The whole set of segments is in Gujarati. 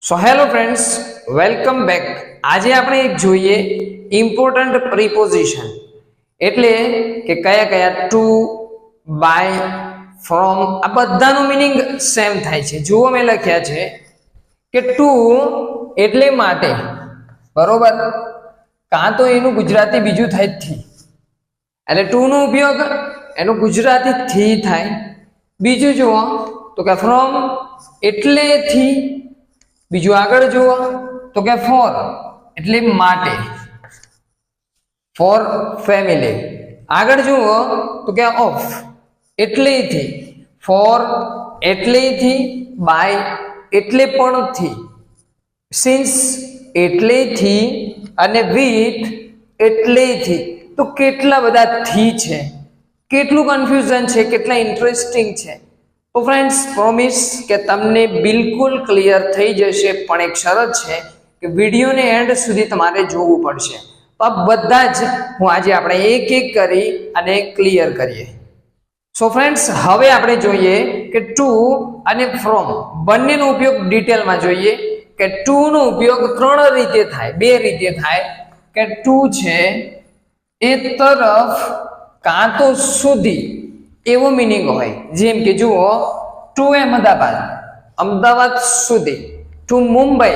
So hello friends, welcome back. આજે આપણે એક જોઈએ ઇમ્પોર્ટન્ટ પ્રીપોઝિશન, એટલે કે કયા કયા ટુ, બાય, ફ્રોમ આ બધાનું મિનિંગ સેમ થાય છે. જુઓ મેં લખ્યા છે કે ટુ એટલે માટે, બરોબર, કાં તો એનું ગુજરાતી બીજું થાય થી, એટલે ટુ નો ઉપયોગ એનું ગુજરાતી થી થાય. બીજું જુઓ તો કે ફ્રોમ એટલે થી. બીજું આગળ જુઓ તો કે ફોર એટલે માટે, ફોર ફેમિલી. આગળ જુઓ તો કે ઓફ એટલેથી, ફોર એટલેથી, બાય એટલે પણ થી, સિન્સ એટલેથી અને વિથ એટલેથી. તો કેટલા બધા થી છે, કેટલું કન્ફ્યુઝન છે, કેટલા ઇન્ટરેસ્ટિંગ છે. તો ફ્રેન્ડ્સ, પ્રોમિસ કે તમને બિલકુલ ક્લિયર થઈ જશે, પણ એક શરત છે કે વિડીયોને એન્ડ સુધી તમારે જોવું પડશે. તો આ બધા જ હું આજે આપણે એક એક કરી અને ક્લિયર કરીએ. સો ફ્રેન્ડ્સ, હવે આપણે જોઈએ કે ટુ અને ફ્રોમ બંનેનો ઉપયોગ ડિટેલમાં જોઈએ. કે ટુ નો ઉપયોગ ત્રણ રીતે થાય, બે રીતે થાય. કે ટુ છે એ તરફ કાં તો સુધી એવો મિનિંગ હોય. જેમ કે જુઓ, ટુ અહેમદાબાદ, અમદાવાદ સુધી. ટુ મુંબઈ,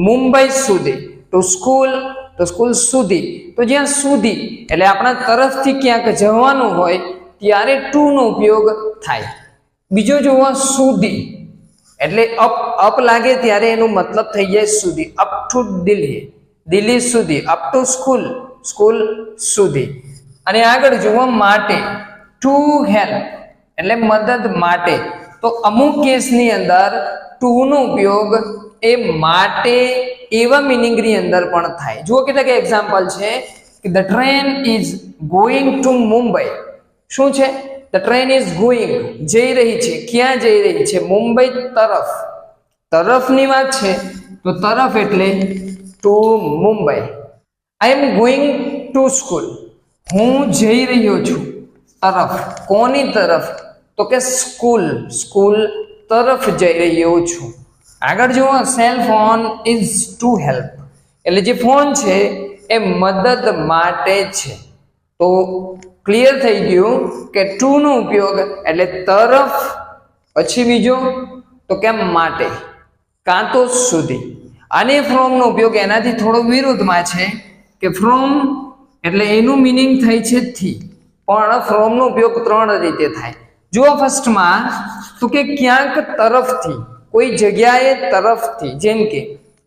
મુંબઈ સુધી. ટુ સ્કૂલ, તો સ્કૂલ સુધી. તો જ્યાં સુધી એટલે આપણા તરફથી ક્યાંક જવાનું હોય ત્યારે ટુ નો ઉપયોગ થાય. બીજો જુઓ, સુધી એટલે અપ લાગે ત્યારે એનો મતલબ થઈ જાય સુધી. અપ ટુ દિલ્હી, દિલ્હી સુધી. અપ ટુ સ્કૂલ, સ્કૂલ સુધી. અને આગળ જુઓ, માટે, ટુ હેલ્પ એટલે મદદ માટે. તો અમુક કેસની અંદર ટુ નો ઉપયોગ એ માટે એવા મિનિંગની અંદર પણ થાય. જુઓ કેટલાક એક્ઝામ્પલ છે કે the train is going to Mumbai. શું છે? ધ ટ્રેન ઇઝ ગોઈંગ, જઈ રહી છે. ક્યાં જઈ રહી છે? મુંબઈ તરફ. તરફની વાત છે તો તરફ એટલે to Mumbai. I am going to school, હું જઈ રહ્યો છું તરફ. કોની તરફ? તો કે સ્કૂલ, સ્કૂલ તરફ જઈ રહ્યો છું. આગળ જુઓ, cell phone is to help એટલે જે ફોન છે એ મદદ માટે છે. તો ક્લિયર થઈ ગયું કે ટુ નો ઉપયોગ એટલે તરફ, પછી બીજો તો કે માટે કાં તો સુધી. અને ફ્રોમ નો ઉપયોગ એનાથી થોડો વિરુદ્ધમાં છે કે ફ્રોમ એટલે એનું મિનિંગ થાય છે થી, પણ ફ્રોમ નો ઉપયોગ ત્રણ રીતે થાય. જુઓ ફર્સ્ટમાં તો કે ક્યાંક તરફથી, કોઈ જગ્યાએ તરફથી. જેમ કે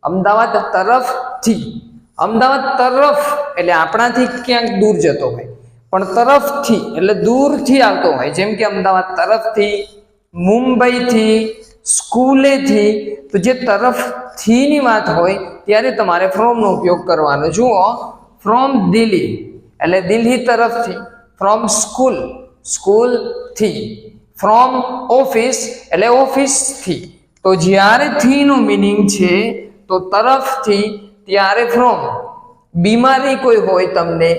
અમદાવાદ તરફથી. અમદાવાદ તરફ એટલે આપણાથી ક્યાંક દૂર જતો હોય, પણ તરફથી એટલે દૂરથી આવતો હોય. જેમ કે અમદાવાદ તરફથી, મુંબઈથી, સ્કૂલેથી. તો જે તરફથી ની વાત હોય ત્યારે તમારે ફ્રોમ નો ઉપયોગ કરવાનો. જુઓ, ફ્રોમ દિલ્હી એટલે દિલ્હી તરફથી. ફ્રોમ સ્કૂલ, સ્કૂલ થી. ફ્રોમ ઓફિસ એટલે ઓફિસ થી. તો જ્યારે થી નો મિનિંગ છે તો તરફથી, ત્યારે ફ્રોમ. બીમારી કોઈ હોય તમને,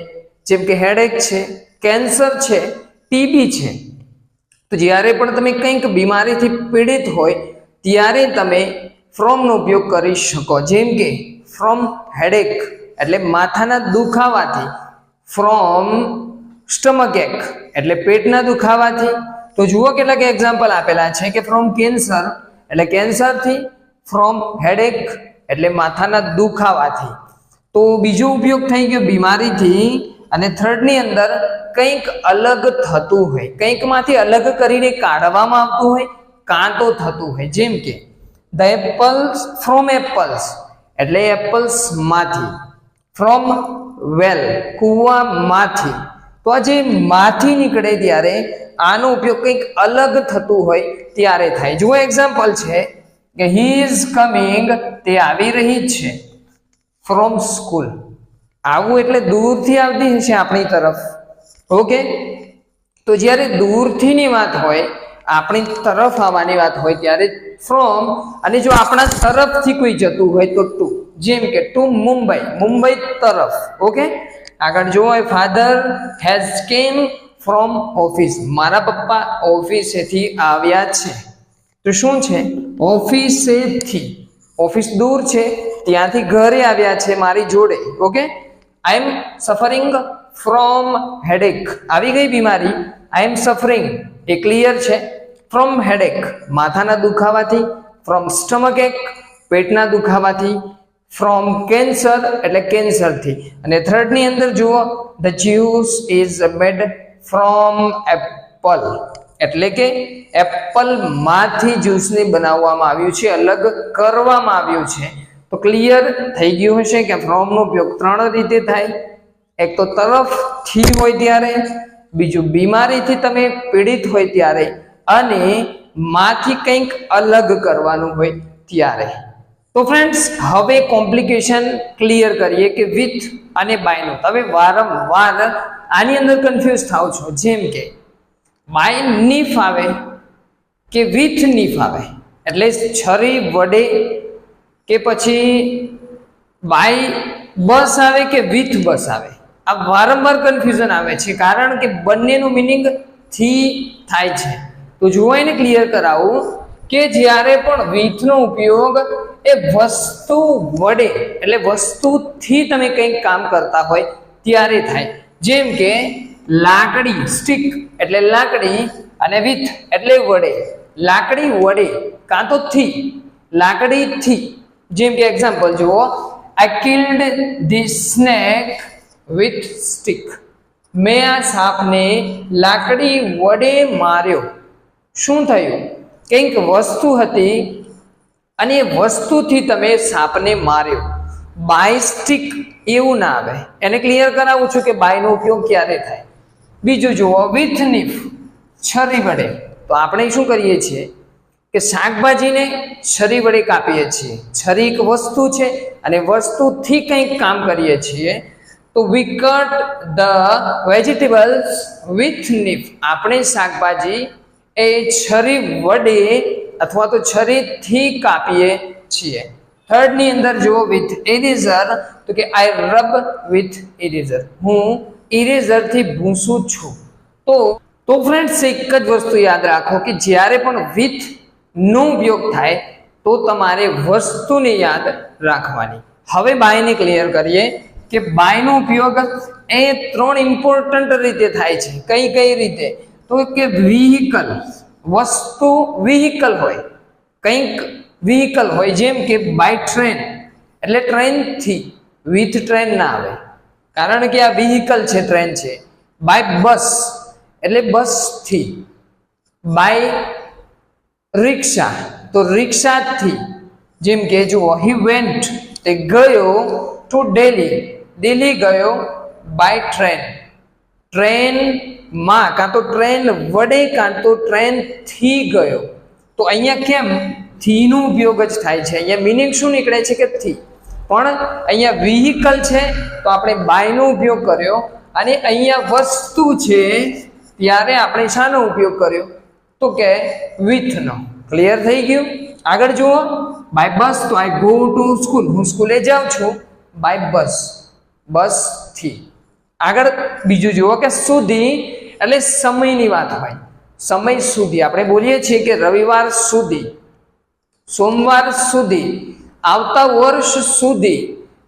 જેમ કે હેડેક છે, કેન્સર છે, ટીબી છે, તો જ્યારે પણ તમે કંઈક બીમારીથી પીડિત હોય ત્યારે તમે ફ્રોમ નો ઉપયોગ કરી શકો. જેમ કે ફ્રોમ હેડેક એટલે માથાના દુખાવાથી. ફ્રોમ સ્ટમક એક એટલે પેટના દુખાવાથી. તો જુઓ કેટલાક એક્ઝામ્પલ આપેલા છે કે ફ્રોમ કેન્સર એટલે કેન્સરથી. ફ્રોમ હેડેક એટલે માથાના દુખાવાથી. તો બીજો ઉપયોગ થઈ ગયો બીમારીથી. અને થર્ડની અંદર કંઈક અલગ થતું હોય, કંઈકમાંથી અલગ કરીને કાઢવામાં આવતું હોય, કાં તો થતું હોય. જેમ કે ધ એપલ્સ, ફ્રોમ એપલ્સ એટલે એપલ્સ માંથી. ફ્રોમ વેલ કૂવામાંથી. તો આ જે માંથી નીકળે ત્યારે આનો ઉપયોગ કંઈક અલગ થતું હોય ત્યારે થાય. જુઓ એક્ઝામ્પલ છે કે હી ઇઝ કમિંગ, તે આવી રહી છે. ફ્રોમ સ્કૂલ, આવું એટલે દૂરથી આવતી હશે આપણી તરફ. ઓકે, તો જ્યારે દૂરથી ની વાત હોય, આપણી તરફ આવવાની વાત હોય ત્યારે ફ્રોમ. અને જો આપણા તરફથી કોઈ જતું હોય તો ટુ. જેમ કે ટુ મુંબઈ, મુંબઈ તરફ. ઓકે, આગળ જુઓ, father has came from office, મારા પપ્પા ઓફિસેથી આવ્યા છે. તો શું છે? ઓફિસેથી. ઓફિસ દૂર છે, ત્યાંથી ઘરે આવ્યા છે મારી જોડે. Okay, I am suffering from headache. આવી ગઈ બીમારી. આઈ એમ સફરિંગ એ ક્લિયર છે. ફ્રોમ હેડેક માથાના દુખાવાથી. ફ્રોમ સ્ટમક એક પેટના દુખાવાથી. ફ્રોમ કેન્સર એટલે કેન્સરથી. અને થર્ડ ની અંદર જુઓ, the juice is made from Apple, એટલે કે એપલ માંથી જ્યુસને બનાવવામાં આવ્યું છે, અલગ કરવામાં આવ્યું છે. તો ક્લિયર થઈ ગયું હશે કે ફ્રોમ નો ઉપયોગ ત્રણ રીતે થાય. એક તો તરફથી હોય ત્યારે, બીજું બીમારીથી તમે પીડિત હોય ત્યારે, અને માંથી કંઈક અલગ કરવાનું હોય ત્યારે. તો ફ્રેન્ડ્સ, હવે કોમ્પ્લિકેશન ક્લિયર કરીએ કે વિથ અને બાયનું. તમે વારંવાર આની અંદર કન્ફ્યુઝ થાવ છો, જેમ કે બાય ની ફાવે કે વિથ ની ફાવે, એટલે છરી વડે કે પછી બાય બસ આવે કે વિથ બસ આવે. આ વારંવાર કન્ફ્યુઝન આવે છે, કારણ કે બંનેનું મિનિંગ થી થાય છે. તો જુઓ, એને ક્લિયર કરાવું કે જ્યારે પણ વિથનો ઉપયોગ એ વસ્તુ વડે એટલે વસ્તુથી તમે કંઈક કામ કરતા હોય ત્યારે થાય. જેમ કે લાકડી, સ્ટીક એટલે લાકડી, અને વિથ એટલે વડે. લાકડી વડે કાં તો થી, લાકડી થી. જેમ કે એક્ઝામ્પલ જુઓ, I killed this snake with stick. મેં આ સાપને લાકડી વડે માર્યો. શું થયું? કંઈક વસ્તુ હતી અને એ વસ્તુથી તમે સાપને માર્યો. બાય સ્ટીક એવું ના આવે. એને ક્લિયર કરાવું છું કે બાયનો ઉપયોગ ક્યારે થાય. બીજું જુઓ, વિથ નીફ છરી વડે. તો આપણે શું કરીએ છીએ કે શાકભાજીને છરી વડે કાપીએ છીએ. છરી એક વસ્તુ છે અને વસ્તુથી કંઈક કામ કરીએ છીએ. તો વી cut the vegetables with Neef. આપણે શાકભાજી એ છરી વડે અથવા તો છરીથી કાપીએ છીએ. થર્ડ ની અંદર જુઓ, વિથ ઇરેઝર. તો કે આઈ રબ વિથ ઇરેઝર. હું ઇરેઝરથી ભૂંસું છું. તો ફ્રેન્ડ્સ, એક જ વસ્તુ યાદ રાખો કે જ્યારે પણ વિથ નો ઉપયોગ થાય તો તમારે વસ્તુને યાદ રાખવાની. હવે બાયને ક્લિયર કરીએ કે બાયનો ઉપયોગ એ ત્રણ ઇમ્પોર્ટન્ટ રીતે થાય છે. કઈ કઈ રીતે? તો કે વ્હીકલ, વસ્તુ વ્હીકલ હોય, કંઈક વ્હીકલ હોય. જેમ કે બાય ટ્રેન એટલે ટ્રેનથી. વિથ ટ્રેન ના આવે, કારણ કે આ વ્હીકલ છે, ટ્રેન છે. બાય બસ એટલે બસથી. બાય રિક્ષા તો રિક્ષાથી. જેમ કે જુઓ, હી વેન્ટ તે ગયો ટુ દિલ્હી, દિલ્હી ગયો બાય ટ્રેન. ટ્રેનમાં કાં તો ટ્રેન વડે કાં તો ટ્રેનથી ગયો. તો અહીંયા કેમ થી નો ઉપયોગ જ થાય છે? અહીંયા મિનિંગ શું નીકળે છે કે થી, પણ અહીંયા વ્હીકલ છે તો આપણે બાયનો ઉપયોગ કર્યો, અને અહીંયા વસ્તુ છે ત્યારે આપણે શાનો ઉપયોગ કર્યો? તો કે વિથનો. ક્લિયર થઈ ગયું? આગળ જુઓ, બાય બસ. તો આઈ ગો ટુ સ્કૂલ. હું સ્કૂલે જાઉં છું બાય બસ, બસથી. આગળ બીજું જુઓ કે સુધી એટલે સમયની વાત હોય. સમય સુધી આપણે બોલીએ છીએ કે રવિવાર સુધી, સોમવાર સુધી, આવતા વર્ષ સુધી,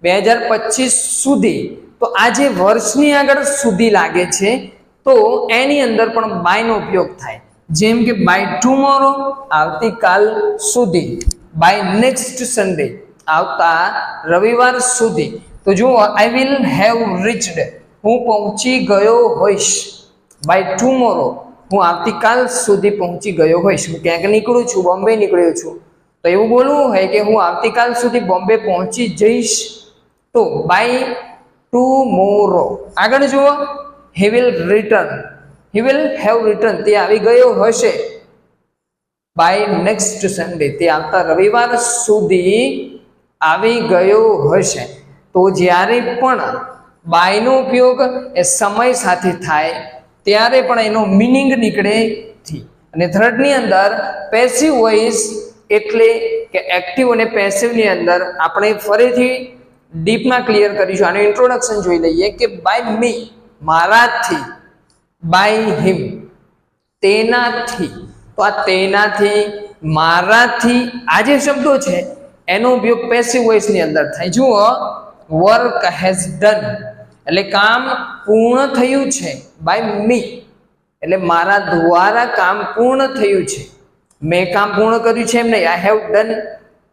2025 સુધી. તો આ જે વર્ષની આગળ સુધી લાગે છે તો એની અંદર પણ બાયનો ઉપયોગ થાય. જેમ કે બાય ટુમોરો આવતીકાલ સુધી, બાય નેક્સ્ટ સન્ડે આવતા રવિવાર સુધી. તો જુઓ, આઈ વિલ હેવ રીચડ હું પહોંચી ગયો હોઈશ. બાય ટુમોરો હું આવતીકાલ સુધી પહોંચી ગયો હોઈશ. હું ક્યાંક નીકળું છું, બોમ્બે નીકળ્યો છું, તો એવું બોલવું હોય કે હું આવતીકાલ સુધી બોમ્બે પહોંચી જઈશ. તો બાય ટુમોરો. આગળ જુઓ, he will return, he will have return તે આવી ગયો હશે. બાય નેક્સ્ટ સન્ડે તે આવતા રવિવાર સુધી આવી ગયો હશે. તો જ્યારે પણ બાયનો ઉપયોગ એ સમય સાથે થાય ત્યારે પણ એનો મિનિંગ નીકળે થી. અને થર્ડ ની અંદર પેસિવ વોઇસ એટલે કે એક્ટિવ અને પેસિવની અંદર આપણે ફરીથી ડીપમાં ક્લિયર કરીશું. આનું ઇન્ટ્રોડક્શન જોઈ લઈએ કે બાય મી મારાથી, બાય હિમ તેનાથી. તો આ તેનાથી, મારાથી આ જે શબ્દો છે એનો ઉપયોગ પેસિવ વોઇસ ની અંદર થાય. જુઓ, વર્ક હેઝ ડન એટલે કામ પૂર્ણ થયું છે, બાય મી એટલે મારા દ્વારા કામ પૂર્ણ થયું છે. મેં કામ પૂર્ણ કર્યું છે એમ નહીં, I have done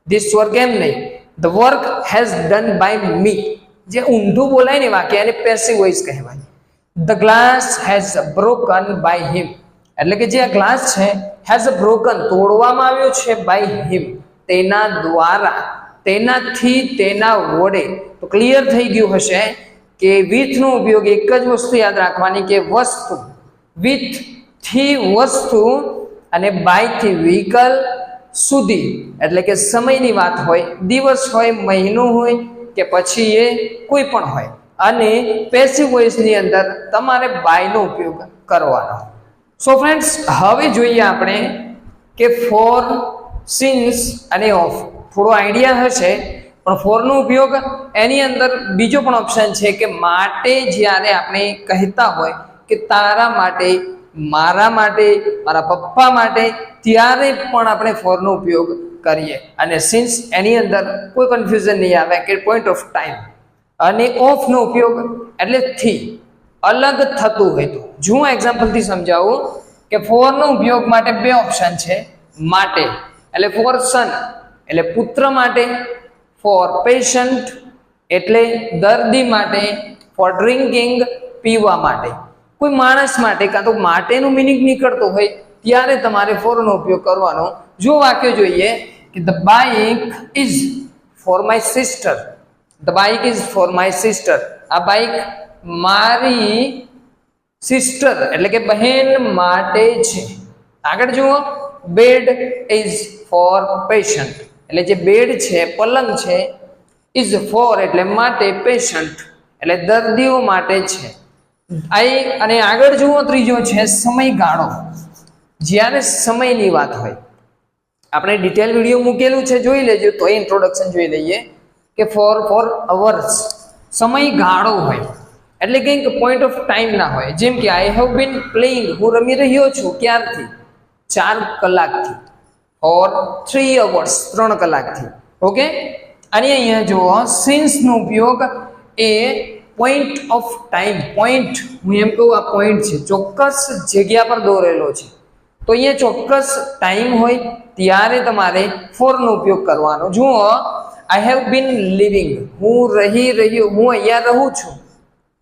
this work એમ નહીં, the work has done by me. જે ઊંધું બોલાય ને વાક્ય એને પેસિવ વોઇસ કહેવાય. The glass has broken by him એટલે કે જે આ ગ્લાસ છે હેઝ બ્રોકન તોડવામાં આવ્યો છે બાય હિમ તેના દ્વારા, તેનાથી, તેના વડે. તો ક્લિયર થઈ ગયું હશે કે વિથ નો ઉપયોગ એક જ વસ્તુ યાદ રાખવાની કે વસ્તુ, વિથ થી વસ્તુ અને બાય થી વ્હીકલ સુધી એટલે કે સમયની વાત હોય, દિવસ હોય, મહિનો હોય કે પછી એ કોઈ પણ હોય. અને પેસિવ વોઇસ ની અંદર તમારે બાય નો ઉપયોગ કરવાનો. સો ફ્રેન્ડ્સ, હવે જોઈએ આપણે કે ફોર, સિન્સ અને ઓફ. થોડો આઈડિયા હશે પણ ફોર નો ઉપયોગ એની અંદર બીજો પણ ઓપ્શન છે કે માટે જ્યારે આપણે કહેતા હોય કે તારા માટે, મારા માટે, મારા પપ્પા માટે, ત્યારે પણ આપણે ફોર નો ઉપયોગ કરીએ. અને સિન્સ એની અંદર કોઈ કન્ફ્યુઝન નહીં આવે કે પોઈન્ટ ઓફ ટાઈમ. અને ઓફ નો ઉપયોગ એટલે થી અલગ થતું હોય તો. જો હું એક્ઝામ્પલ થી સમજાવું કે ફોર નો ઉપયોગ માટે બે ઓપ્શન છે. માટે એટલે ફોર સન એટલે પુત્ર માટે, ફોર પેશન્ટ એટલે દર્દી માટે, ફોર ડ્રિંકિંગ પીવા માટે. કોઈ માણસ માટે કાં તો માટેનું મિનિંગ નીકળતો હોય ત્યારે તમારે ફોર નો ઉપયોગ કરવાનો. જો વાક્ય જોઈએ કે the bike is for my sister, the bike is for my sister, આ બાઇક મારી સિસ્ટર એટલે કે બહેન માટે છે. આગળ જુઓ, બેડ ઇઝ ફોર પેશન્ટ એટલે જે બેડ છે, પલંગ છે, ઇઝ ફોર એટલે માટે, પેશન્ટ એટલે દર્દીઓ માટે છે. અને આગળ જુઓ, ત્રીજો છે સમયગાળો. જ્યારે સમયની વાત હોય, આપણે ડિટેલ વિડીયો મૂકેલું છે, જોઈ લેજો. તો ઇન્ટ્રોડક્શન જોઈ લઈએ કે ફોર અવર્સ સમયગાળો હોય એટલે કંઈક પોઈન્ટ ઓફ ટાઈમ ના હોય. જેમ કે આઈ હેવ બીન પ્લેઇંગ હું રમી રહ્યો છું, ક્યારથી? 4 કલાકથી. ફોર 3 અવર્સ 3 કલાકથી. ઓકે. અને અહીંયા જુઓ, સિન્સ નો ઉપયોગ એ પોઈન્ટ ઓફ ટાઈમ, પોઈન્ટ હું એમ કહું આ પોઈન્ટ છે, ચોક્કસ જગ્યા પર દોરેલો છે. તો અહીંયા ચોક્કસ ટાઈમ હોય ત્યારે તમારે ફોર નો ઉપયોગ કરવાનો. જુઓ, આઈ હેવ બીન લિવિંગ હું રહી રહ્યો, હું અહીંયા રહું છું.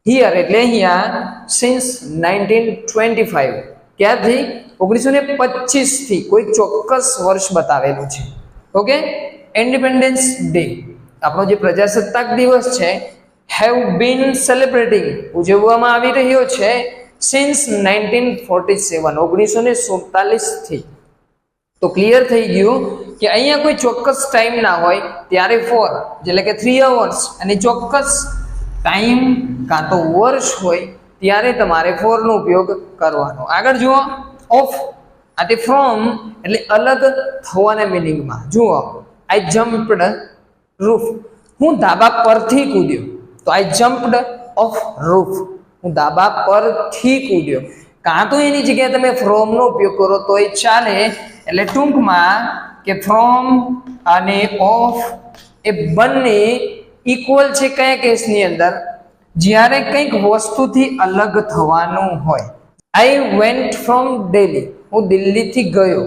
હિયર એટલે અહીંયા સિન્સ 1925 ક્યારથી? 1925 થી. કોઈ ચોક્કસ વર્ષ બતાવેલું છે. ઓકે. ઇન્ડિપેન્ડન્સ ડે આપણો જે પ્રજાસત્તાક દિવસ છે, હેવ બીન સેલિબ્રેટિંગ ઉજવવામાં આવી રહ્યો છે સિન્સ 1947 1947 થી. તો ક્લિયર થઈ ગયું કે અહીંયા કોઈ ચોક્કસ ટાઈમ ના હોય ત્યારે ફોર એટલે કે 3 અવર્સ, અને ચોક્કસ ટાઈમ કાં તો વર્ષ હોય ત્યારે તમારે ફોર નો ઉપયોગ કરવાનો. આગળ જુઓ, ઓફ આ તે ફ્રોમ એટલે અલગ થવાના મિનિંગમાં. જુઓ, આઈ જમ્પડ રૂફ હું ધાબા પરથી કૂદ્યો. તો આઈ જમ્પડ ઓફ રૂફ હું ધાબા પરથી કૂદ્યો. કાં તો એની જગ્યાએ તમે ફ્રોમ નો ઉપયોગ કરો તો એ ચાલે. એટલે ટૂંકમાં કે ફ્રોમ અને ઓફ એ બંને ઇક્વલ છે. કયા કેસની અંદર? જ્યારે કંઈક વસ્તુથી અલગ થવાનું હોય. આઈ વેન્ટ ફ્રોમ દિલ્હી હું દિલ્હીથી ગયો,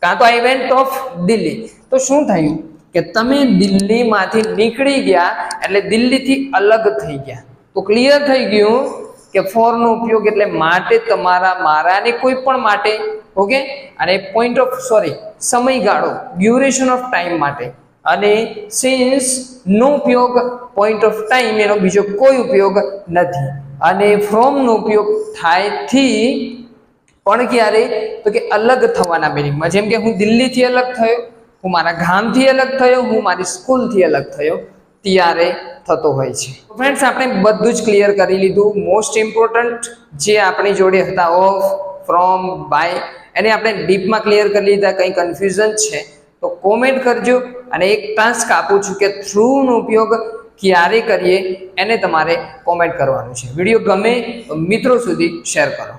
કાં તો આઈ વેન્ટ ઓફ દિલ્હી. તો શું થયું કે તમે દિલ્હીમાંથી નીકળી ગયા એટલે દિલ્હીથી અલગ થઈ ગયા. તો ક્લિયર થઈ ગયું કે ફોર નો ઉપયોગ એટલે માટે, તમારા, મારા અને કોઈ પણ માટે. ઓકે. અને પોઈન્ટ ઓફ સમયગાળો, ડ્યુરેશન ઓફ ટાઈમ માટે. અને સિન્સ નો ઉપયોગ પોઈન્ટ ઓફ ટાઈમ, એનો બીજો કોઈ ઉપયોગ નથી. અને ફ્રોમ નો ઉપયોગ થાય થી પણ ક્યારે? તો કે અલગ થવાના મિનિંગમાં. જેમ કે હું દિલ્હીથી અલગ થયો, હું મારા ગામથી અલગ થયો, હું મારી સ્કૂલથી અલગ થયો, ત્યારે થતો હોય છે. ફ્રેન્ડ્સ, આપણે બધું જ ક્લિયર કરી લીધું. મોસ્ટ ઇમ્પોર્ટન્ટ જે આપણી જોડે હતા ઓફ, ફ્રોમ, બાય, એને આપણે ડીપમાં ક્લિયર કરી લીધા. કંઈ કન્ફ્યુઝન છે તો કોમેન્ટ કરજો. અને એક ટાસ્ક આપું છું કે થ્રુ નો ઉપયોગ ક્યારે કરીએ એને તમારે કોમેન્ટ કરવાનું છે. વિડીયો ગમે તો મિત્રો સુધી શેર કરો.